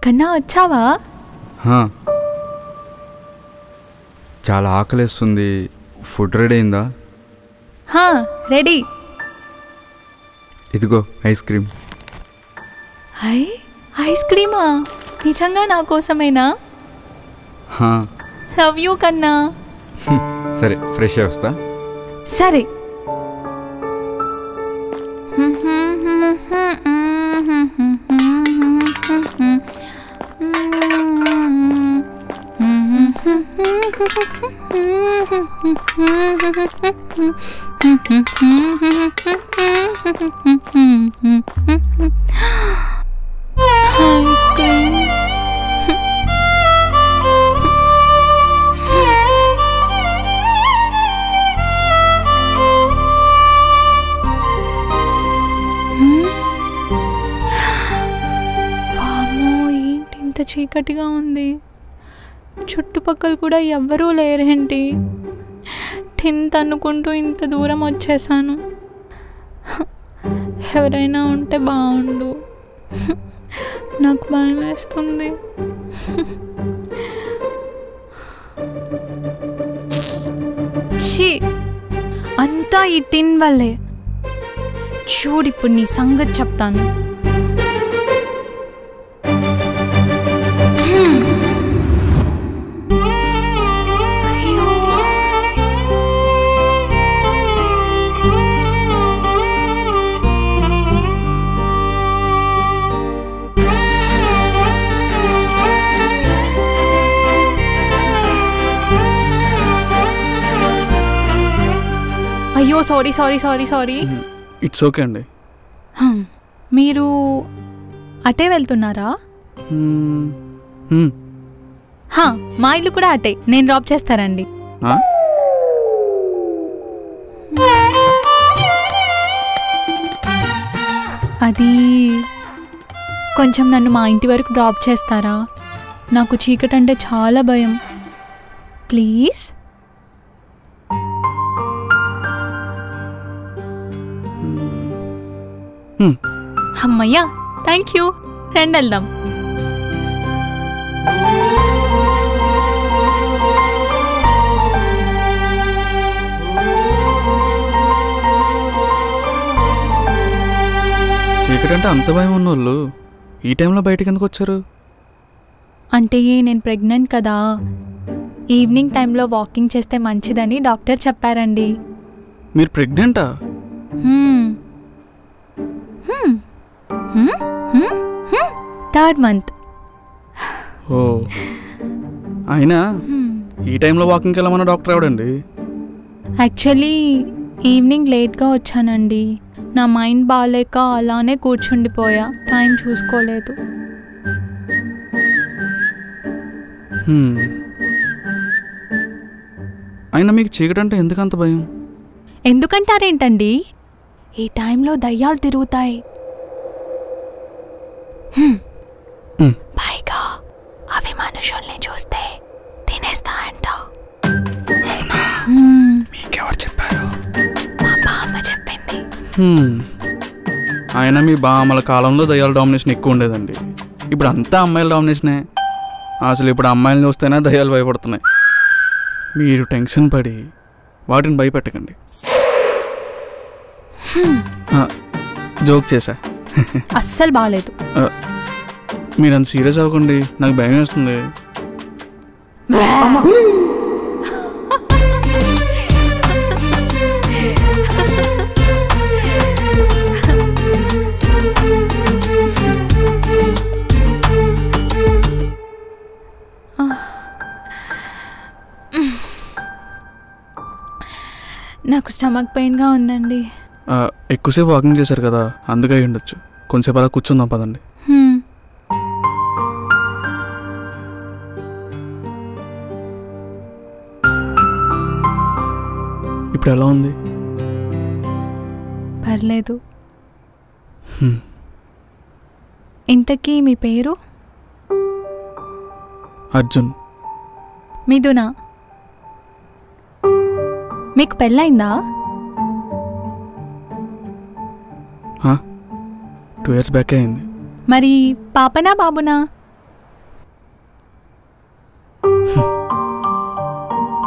కన్నా వచ్చావా? చాలా ఆకలేస్తుంది. ఫుడ్ రెడీ అయిందా? రెడీ. ఇదిగో ఐస్ క్రీమ్. ఐస్ క్రీమా? నిజంగా నా కోసమేనా? లవ్ యూ కన్నా. సరే ఫ్రెష్ వస్తా. సరే. Ice cream. ఏంటి ఇంత చీకటిగా ఉంది? చుట్టుపక్కల కూడా ఎవ్వరూ లేరేంటి? ఇంత అనుకుంటూ ఇంత దూరం వచ్చేసాను. ఎవరైనా ఉంటే బాగుండు. నాకు భయం వేస్తుంది. ఛీ, అంతా ఈ టిన్ వల్లే. చూడు ఇప్పుడు నీ సంగతి చెప్తాను. అయ్యో sorry sorry sorry sorry. It's okay అండి. మీరు అటే వెళ్తున్నారా? మా ఇల్లు కూడా అటే. నేను డ్రాప్ చేస్తారండి. అది కొంచెం నన్ను మా ఇంటి వరకు డ్రాప్ చేస్తారా? నాకు చీకటి అంటే చాలా భయం. ప్లీజ్. అమ్మయ్యా, థ్యాంక్ యూ. రండి వెళ్దాం. చీకటి అంటే అంత భయం ఉన్నోళ్ళు ఈ టైంలో బయటకు ఎందుకు వచ్చారు? అంటే నేను ప్రెగ్నెంట్ కదా. ఈవినింగ్ టైంలో వాకింగ్ చేస్తే మంచిదని డాక్టర్ చెప్పారండి. మీరు ప్రెగ్నెంటా? 3rd month. ఓ, అయినా ఈ టైంలో వాకింగ్కి వెళ్ళమన్న డాక్టర్ ఎవడండి? యాక్చువల్లీ ఈవినింగ్ లేట్గా వచ్చానండి. నా మైండ్ బాగాలేక అలానే కూర్చుండిపోయా. టైం చూసుకోలేదు. అయినా మీకు చీకటి అంటే ఎందుకంత భయం? ఎందుకంటారేంటండి? ఈ టైంలో దయ్యాలు తిరుగుతాయి. పైగా అవి మనుషుల్ని చూస్తే తినేస్తాయంట. మీకెవరు చెప్పారు? మా బామ్మ చెప్పింది. అయినా మీ బామ్మల కాలంలో దయ్యాల డామినేషన్ ఎక్కువ ఉండేదండి. ఇప్పుడు అంతా అమ్మాయిల డామినేషనే. అసలు ఇప్పుడు అమ్మాయిలను చూస్తేనే దయ్యాలు భయపడుతున్నాయి. మీరు టెన్షన్ పడి వాటిని భయపెట్టకండి. జోక్ చేశా. అస్సలు బాగాలేదు. మీరు అంత సీరియస్ అవ్వకండి, నాకు భయం వేస్తుంది. నాకు స్టమక్ పెయిన్గా ఉందండి. ఎక్కువసేపు వాకింగ్ చేశారు కదా, అందుకే అయి ఉండొచ్చు. కొంచెంసేపు అలా కూర్చుందాం పదండి. ఇప్పుడు ఎలా ఉంది? పర్లేదు. ఇంతకీ మీ పేరు? అర్జున్. మిథునా. మీకు పెళ్ళైందా? 2 years బ్యాక్ అయింది. మరి పాపనా బాబునా?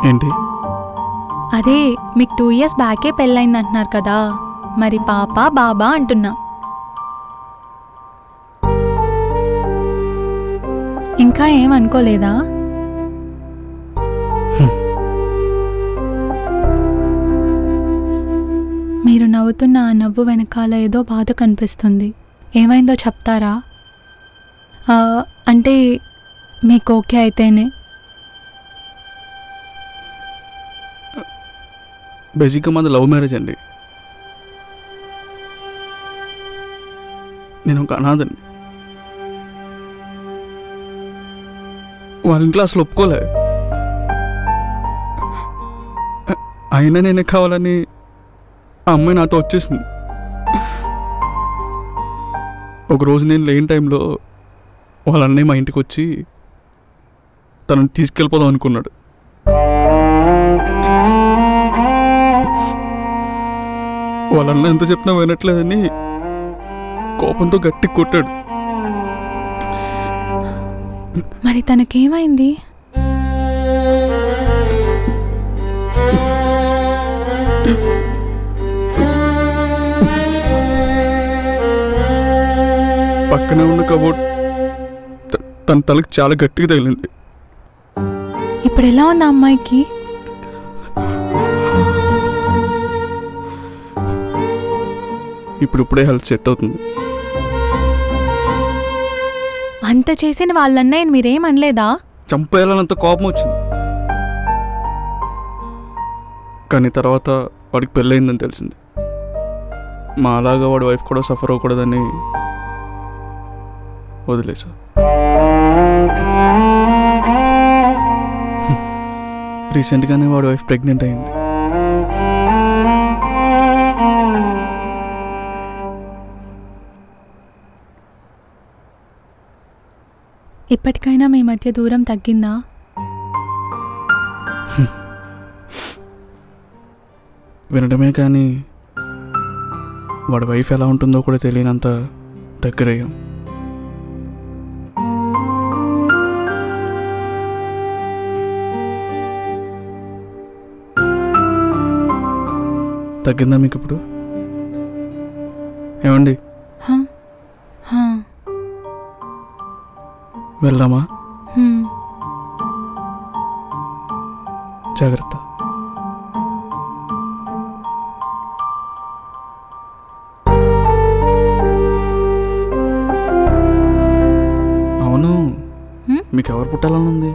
ఏంటి? అదే మీకు 2 years బ్యాకే పెళ్ళైంది అంటున్నారు కదా, మరి పాప బాబా అంటున్నా. ఇంకా ఏం అనుకోలేదా? మీరు నవ్వుతున్న ఆ నవ్వు వెనకాల ఏదో బాధ కనిపిస్తుంది. ఏమైందో చెప్తారా? అంటే మీకు ఓకే అయితేనే. బేసిక్గా మాది లవ్ మ్యారేజ్ అండి. నేను ఒక అనాథని. వాళ్ళ ఇంట్లో అసలు ఒప్పుకోలే. అయినా నేనే కావాలని ఆ అమ్మాయి నాతో వచ్చేసింది. ఒకరోజు నేను లేని టైంలో వాళ్ళ అన్నయ్య మా ఇంటికి వచ్చి తనని తీసుకెళ్ళిపోదాం అనుకున్నాడు. వాళ్ళ అన్న ఎంత చెప్పినా వినట్లేదని కోపంతో గట్టి కొట్టాడు. మరి తనకేమైంది? పక్కనే ఉన్న కబోర్డ్ తన తలకి చాలా గట్టిగా తగిలింది. ఇప్పుడు ఎలా ఉంది అమ్మాయికి? ఇప్పుడిప్పుడే హెల్త్ సెట్ అవుతుంది. అంత చేసిన వాళ్ళన్నయ్యని మీరేం అనలేదా? చంపేయాలన్నంత కోపం వచ్చింది. కానీ తర్వాత వాడికి పెళ్ళయిందని తెలిసింది. మా అలాగా వాడి వైఫ్ కూడా సఫర్ అవ్వకూడదని వదిలేసా. రీసెంట్గానే వాడి వైఫ్ ప్రెగ్నెంట్ అయింది. ఇప్పటికైనా మీ మధ్య దూరం తగ్గిందా? వినడమే కానీ వాడి వైఫ్ ఎలా ఉంటుందో కూడా తెలియనంత దగ్గరయ్యాం. తగ్గిందా మీకు ఇప్పుడు? ఏమండి, వెళ్దామా? జాగ్రత్త. అవును, మీకు ఎవరు పుట్టాలని ఉంది?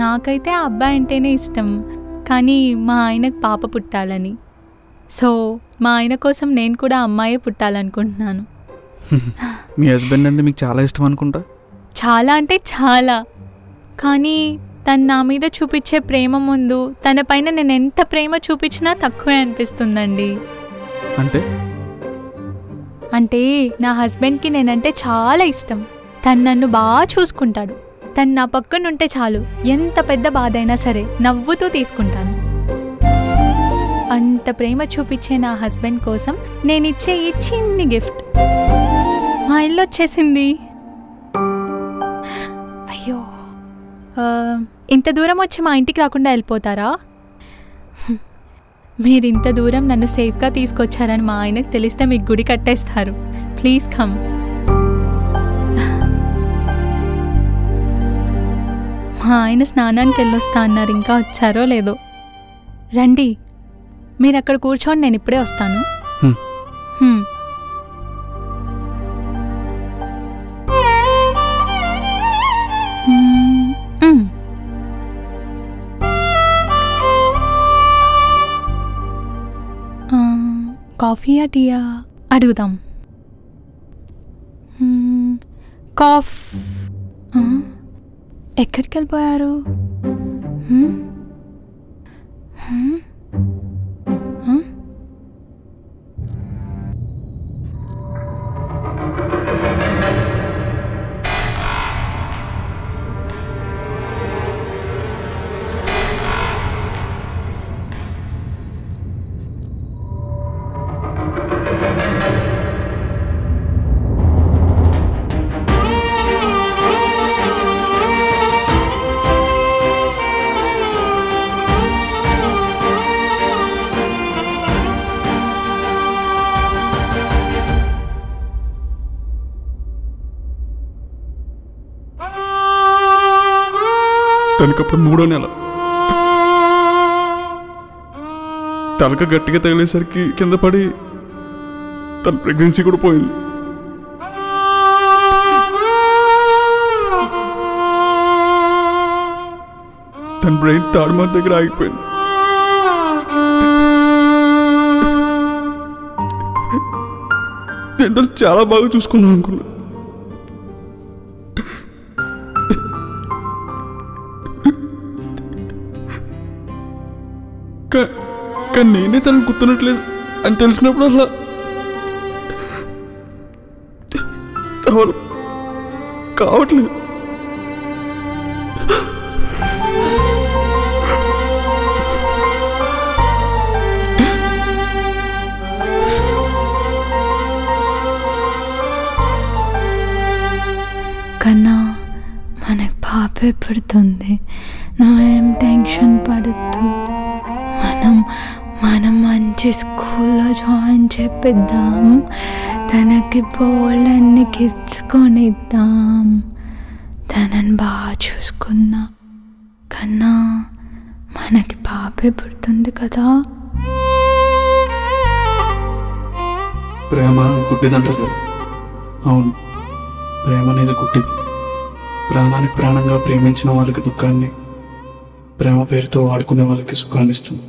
నాకైతే ఆ అబ్బాయి అంటేనే ఇష్టం, కానీ మా ఆయనకు పాప పుట్టాలని. సో మా ఆయన కోసం నేను కూడా అమ్మాయే పుట్టాలనుకుంటున్నాను. మీ హస్బెండ్ అంటే మీకు చాలా ఇష్టం అనుకుంటా. చాలా అంటే చాలా. కానీ తను నా మీద చూపించే ప్రేమ ముందు తన పైన నేను ఎంత ప్రేమ చూపించినా తక్కువే అనిపిస్తుందండి. అంటే నా హస్బెండ్కి నేనంటే చాలా ఇష్టం. తను నన్ను బాగా చూసుకుంటాడు. తను నా పక్కన ఉంటే చాలు, ఎంత పెద్ద బాధ అయినా సరే నవ్వుతూ తీసుకుంటాను. అంత ప్రేమ చూపించే నా హస్బెండ్ కోసం నేనిచ్చే ఈ చిన్ని గిఫ్ట్ మా ఇల్లు వచ్చేసింది. అయ్యో, ఇంత దూరం వచ్చి మా ఇంటికి రాకుండా వెళ్ళిపోతారా? మీరు ఇంత దూరం నన్ను సేఫ్గా తీసుకొచ్చారని మా ఆయనకు తెలిస్తే మీకు గుడి కట్టేస్తారు. Please come. మా ఆయన స్నానానికి వెళ్ళొస్తా అన్నారు, ఇంకా వచ్చారో లేదో. రండి, మీరు అక్కడ కూర్చోండి, నేను ఇప్పుడే వస్తాను. కాఫీయా టీయా అడుగుదాం. కాఫ్. ఎక్కడికి వెళ్ళిపోయారు? తనకప్పుడు 3వ నెల. తలక గట్టిగా తగిలేసరికి కింద పడి తన ప్రెగ్నెన్సీ కూడా పోయింది. తన బ్రెయిన్ తాడుమార్ దగ్గర ఆగిపోయింది. నేను తను చాలా బాగా చూసుకున్నాను అనుకున్నా. కానీ నేనే తనని గుర్తున్నట్లేదు అని తెలిసినప్పుడు అలా కావట్లేదు. కన్నా మనకు పాపే పుడుతుంది, నువ్వేం టెన్షన్ పడద్దు. మనం మంచి స్కూల్లో జాయిన్ చేపిద్దాం, తనకి బోల్డన్ని గిఫ్ట్స్ కొనిద్దాం, తనని బాగా చూసుకుందాం. కన్నా మనకి పాపే పుడుతుంది కదా. ప్రేమ గుడ్డిదంటారు కదా. అవును, ప్రేమ అనేది గుడ్డిది. ప్రాణానికి ప్రాణంగా ప్రేమించిన వాళ్ళకి దుఃఖాన్ని, ప్రేమ పేరుతో వాడుకునే వాళ్ళకి సుఖాన్ని ఇస్తుంది.